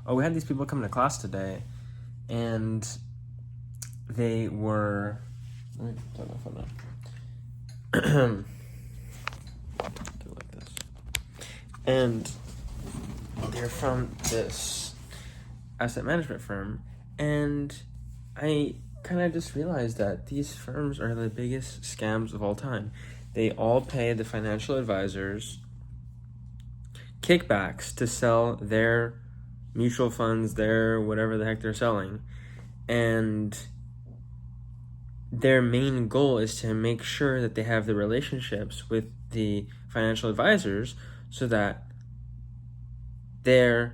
oh, we had these people come to class today, and they were, let me turn my phone on. Do it like this. And they're from this asset management firm, and I kind of just realized that these firms are the biggest scams of all time. They all pay the financial advisors kickbacks to sell their mutual funds, their whatever the heck they're selling, and their main goal is to make sure that they have the relationships with the financial advisors so that they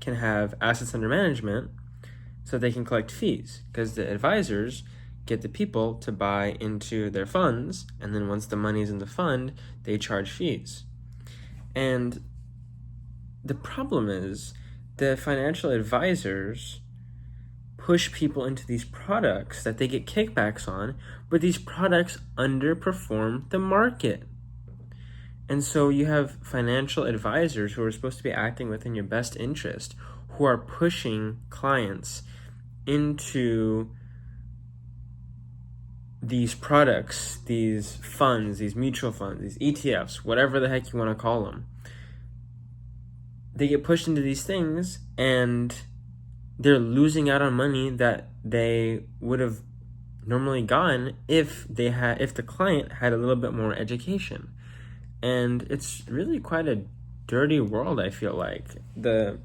can have assets under management so they can collect fees, because the advisors get the people to buy into their funds, and then once the money's in the fund, they charge fees. And the problem is the financial advisors push people into these products that they get kickbacks on, but these products underperform the market. And so you have financial advisors who are supposed to be acting within your best interest, who are pushing clients into these products, these funds, these mutual funds, these ETFs, whatever the heck you want to call them. They get pushed into these things, and they're losing out on money that they would have normally gotten if the client had a little bit more education. And it's really quite a dirty world, I feel like. And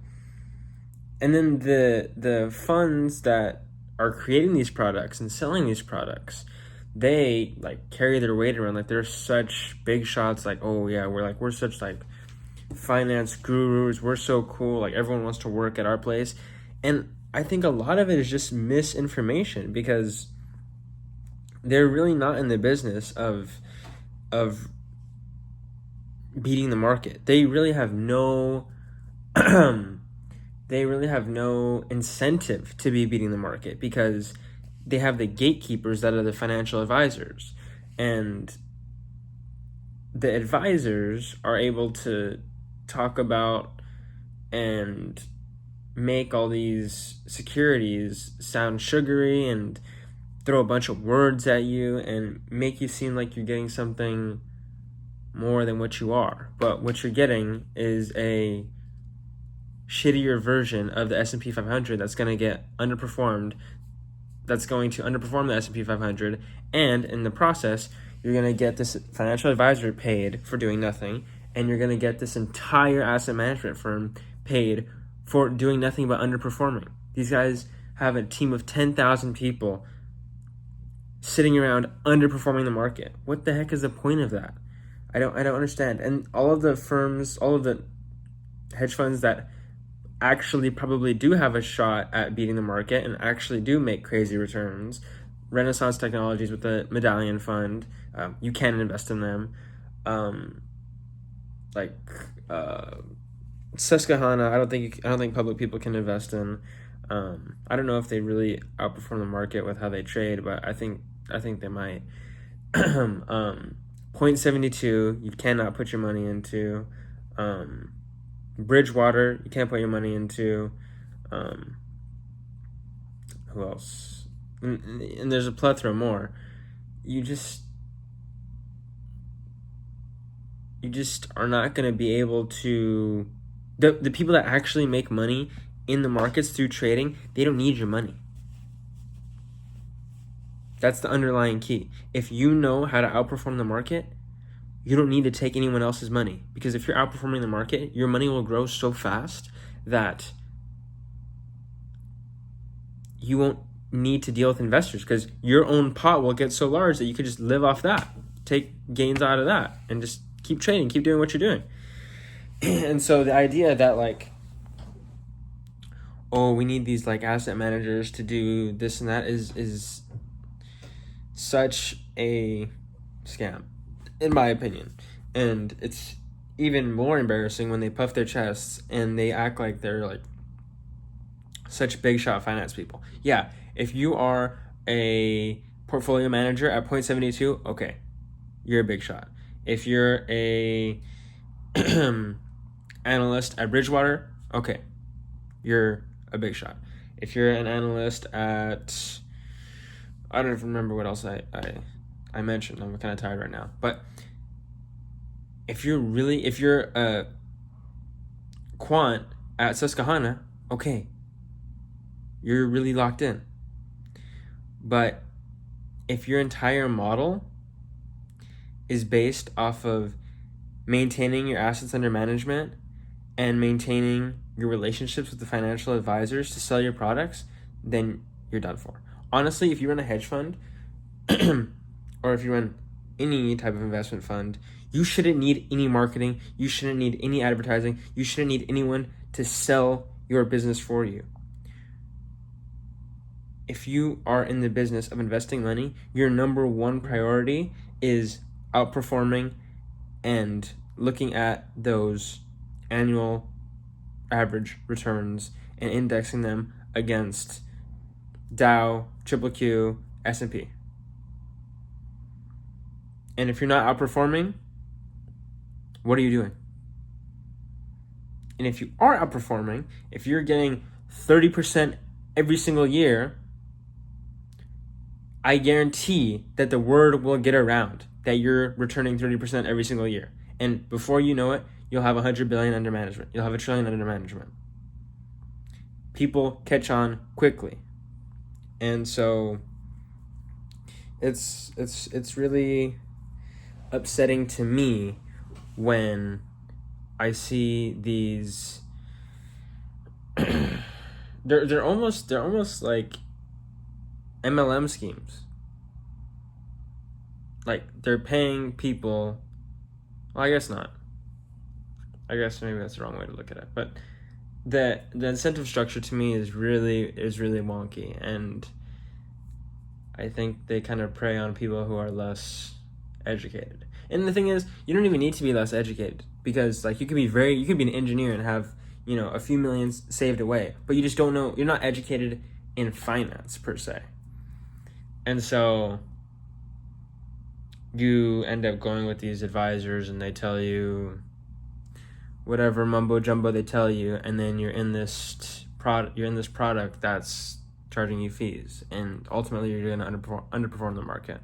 then the funds that are creating these products and selling these products, they like carry their weight around like they're such big shots, like, oh yeah, we're such like finance gurus, we're so cool, like everyone wants to work at our place. And I think a lot of it is just misinformation, because they're really not in the business of beating the market. They really have no incentive to be beating the market, because they have the gatekeepers that are the financial advisors, and the advisors are able to talk about and make all these securities sound sugary and throw a bunch of words at you and make you seem like you're getting something more than what you are. But what you're getting is a shittier version of the S&P 500 that's going to underperform the S&P 500, and in the process, you're going to get this financial advisor paid for doing nothing, and you're going to get this entire asset management firm paid for doing nothing but underperforming. These guys have a team of 10,000 people sitting around underperforming the market. What the heck is the point of that? I don't understand. And all of the firms, all of the hedge funds that actually probably do have a shot at beating the market and actually do make crazy returns, Renaissance Technologies with the Medallion Fund, you can invest in them. Susquehanna, I don't think public people can invest in. I don't know if they really outperform the market with how they trade, but I think they might. 0.72, you cannot put your money into. Bridgewater, you can't put your money into. Who else? And there's a plethora more. You just are not going to be able to. The people that actually make money in the markets through trading, they don't need your money. That's the underlying key. If you know how to outperform the market, you don't need to take anyone else's money, because if you're outperforming the market, your money will grow so fast that you won't need to deal with investors, because your own pot will get so large that you could just live off that, take gains out of that, and just keep trading, keep doing what you're doing. And so the idea that like, oh, we need these like asset managers to do this and that is such a scam, in my opinion. And it's even more embarrassing when they puff their chests and they act like they're like such big shot finance people. Yeah, if you are a portfolio manager at 0.72, okay, you're a big shot. If you're a analyst at Bridgewater, okay, you're a big shot. If you're an analyst at, I don't even remember what else I mentioned. I'm kind of tired right now. But if you're a quant at Susquehanna, okay, you're really locked in. But if your entire model is based off of maintaining your assets under management and maintaining your relationships with the financial advisors to sell your products, then you're done for. Honestly, if you run a hedge fund or if you run any type of investment fund, you shouldn't need any marketing. You shouldn't need any advertising. You shouldn't need anyone to sell your business for you. If you are in the business of investing money, your number one priority is outperforming and looking at those annual average returns and indexing them against Dow, QQQ, S&P. And if you're not outperforming, what are you doing? And if you are outperforming, if you're getting 30% every single year, I guarantee that the word will get around that you're returning 30% every single year. And before you know it, you'll have 100 billion under management. You'll have $1 trillion under management. People catch on quickly. And so it's really upsetting to me when I see these they're almost like MLM schemes. Like they're paying people. Well, I guess not. I guess maybe that's the wrong way to look at it. But the incentive structure to me is really wonky, and I think they kind of prey on people who are less educated. And the thing is, you don't even need to be less educated, because like you could be an engineer and have, a few millions saved away, but you just don't know, you're not educated in finance per se. And so you end up going with these advisors and they tell you whatever mumbo jumbo they tell you, and then you're in this product that's charging you fees, and ultimately you're going to underperform the market,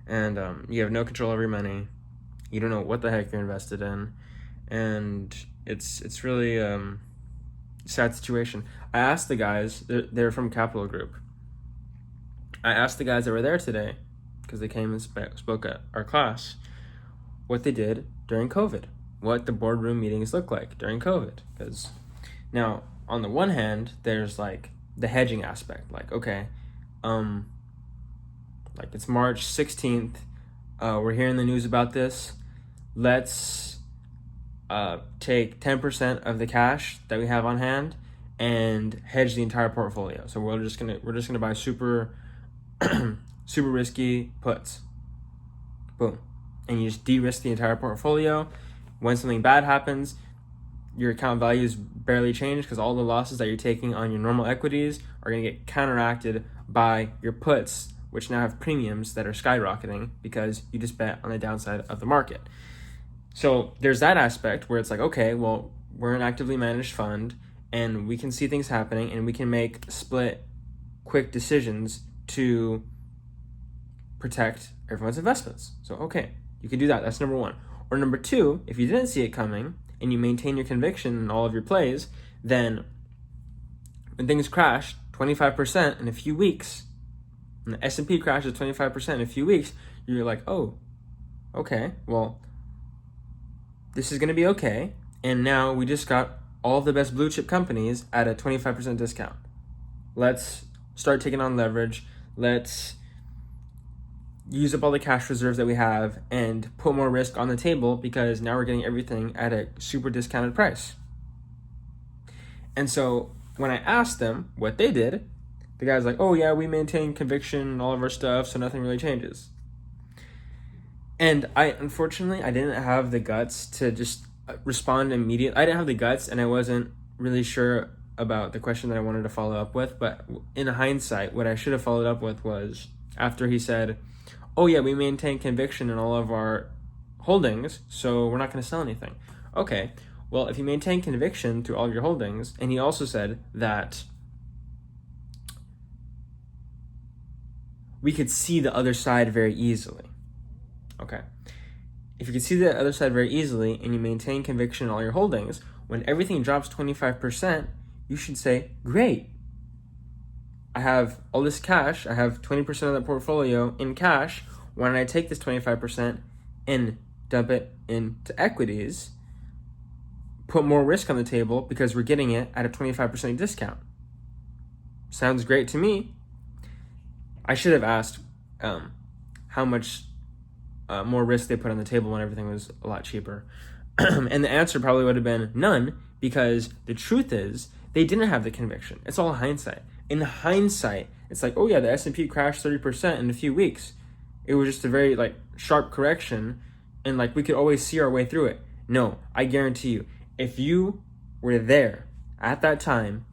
and you have no control over your money. You don't know what the heck you're invested in, and it's really sad situation. I asked the guys, they're from Capital Group. I asked the guys that were there today, because they came and spoke at our class, what they did during COVID, what the boardroom meetings look like during COVID. Because now, on the one hand, there's like the hedging aspect. Like, okay, like it's March 16th. We're hearing the news about this. Let's take 10% of the cash that we have on hand and hedge the entire portfolio. So we're just gonna buy super risky puts. Boom. And you just de-risk the entire portfolio. When something bad happens, your account values barely change, because all the losses that you're taking on your normal equities are going to get counteracted by your puts, which now have premiums that are skyrocketing because you just bet on the downside of the market. So there's that aspect where it's like, okay, well, we're an actively managed fund and we can see things happening and we can make split, quick decisions to protect everyone's investments. So, okay, you can do that. That's number one. Or number two, if you didn't see it coming and you maintain your conviction in all of your plays, then when things crash 25% in a few weeks, and the S&P crashes 25% in a few weeks, you're like, oh, okay, well, this is going to be okay. And now we just got all the best blue chip companies at a 25% discount. Let's start taking on leverage. Let's use up all the cash reserves that we have and put more risk on the table, because now we're getting everything at a super discounted price. And so when I asked them what they did, the guy's like, oh yeah, we maintain conviction in all of our stuff, so nothing really changes. And unfortunately, I didn't have the guts to just respond immediately. I didn't have the guts, and I wasn't really sure about the question that I wanted to follow up with. But in hindsight, what I should have followed up with was, after he said, oh yeah, we maintain conviction in all of our holdings, so we're not going to sell anything. Okay, Well, if you maintain conviction through all of your holdings, and he also said that we could see the other side very easily. Okay. If you can see the other side very easily and you maintain conviction in all your holdings, when everything drops 25%, you should say, great. I have all this cash. I have 20% of that portfolio in cash. Why don't I take this 25% and dump it into equities, put more risk on the table because we're getting it at a 25% discount? Sounds great to me. I should have asked how much more risk they put on the table when everything was a lot cheaper. And the answer probably would have been none, because the truth is they didn't have the conviction. It's all hindsight. In hindsight, it's like, oh yeah, the S&P crashed 30% in a few weeks. It was just a very sharp correction, and we could always see our way through it. No, I guarantee you, if you were there at that time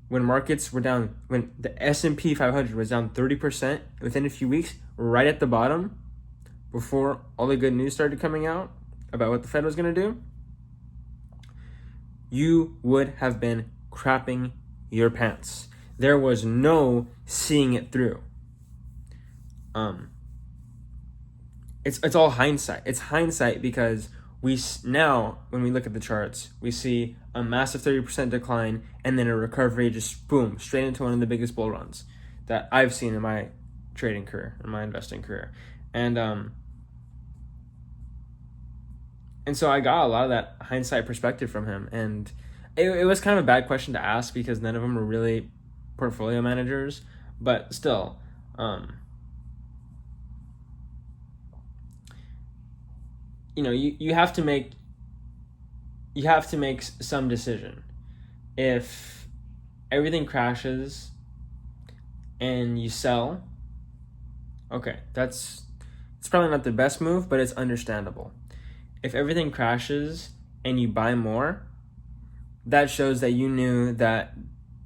when markets were down, when the S&P 500 was down 30% within a few weeks, right at the bottom, before all the good news started coming out about what the Fed was going to do, you would have been crapping your pants. There was no seeing it through. It's all hindsight. It's hindsight because now, when we look at the charts, we see a massive 30% decline and then a recovery, just boom, straight into one of the biggest bull runs that I've seen in my trading career, in my investing career. And so I got a lot of that hindsight perspective from him. And it was kind of a bad question to ask because none of them were really portfolio managers. But still, you have to make some decision. If everything crashes and you sell, okay, it's probably not the best move, but it's understandable. If everything crashes and you buy more, that shows that you knew that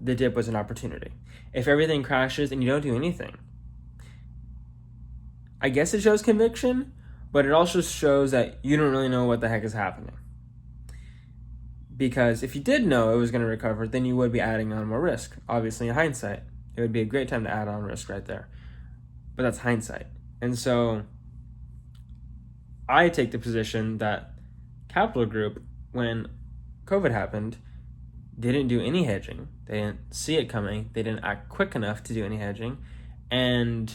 the dip was an opportunity. If everything crashes and you don't do anything, I guess it shows conviction, but it also shows that you don't really know what the heck is happening. Because if you did know it was going to recover, then you would be adding on more risk. Obviously, in hindsight, it would be a great time to add on risk right there. But that's hindsight. And so I take the position that Capital Group, when COVID happened, they didn't do any hedging. They didn't see it coming. They didn't act quick enough to do any hedging. And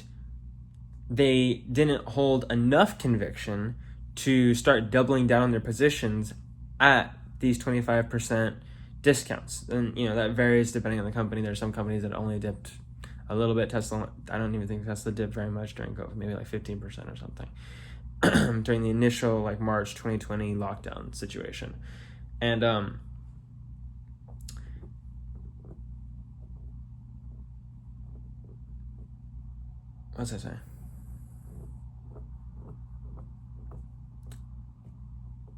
they didn't hold enough conviction to start doubling down on their positions at these 25% discounts. And, that varies depending on the company. There are some companies that only dipped a little bit. Tesla, I don't even think Tesla dipped very much during COVID, maybe 15% or something. During the initial March 2020 lockdown situation. And what's I say?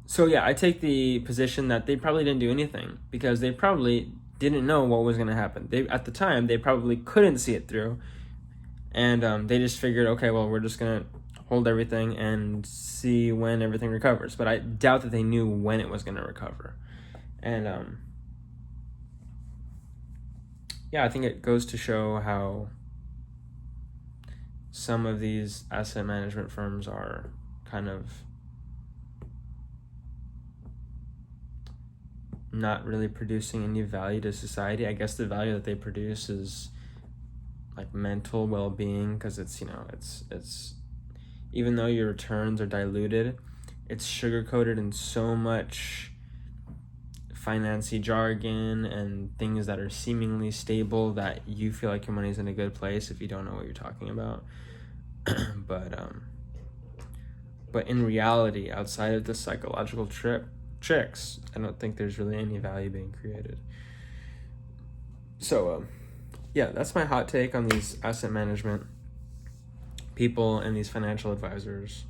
So yeah, I take the position that they probably didn't do anything because they probably didn't know what was going to happen. At the time, they probably couldn't see it through. And they just figured, okay, well, we're just going to hold everything and see when everything recovers. But I doubt that they knew when it was going to recover. And I think it goes to show how some of these asset management firms are kind of not really producing any value to society. I guess the value that they produce is mental well-being, because it's even though your returns are diluted, it's sugar-coated in so much financy jargon and things that are seemingly stable that you feel like your money's in a good place if you don't know what you're talking about. But in reality, outside of the psychological tricks, I don't think there's really any value being created. So that's my hot take on these asset management people and these financial advisors.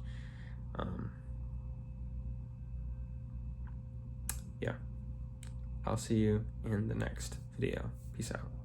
I'll see you in the next video. Peace out.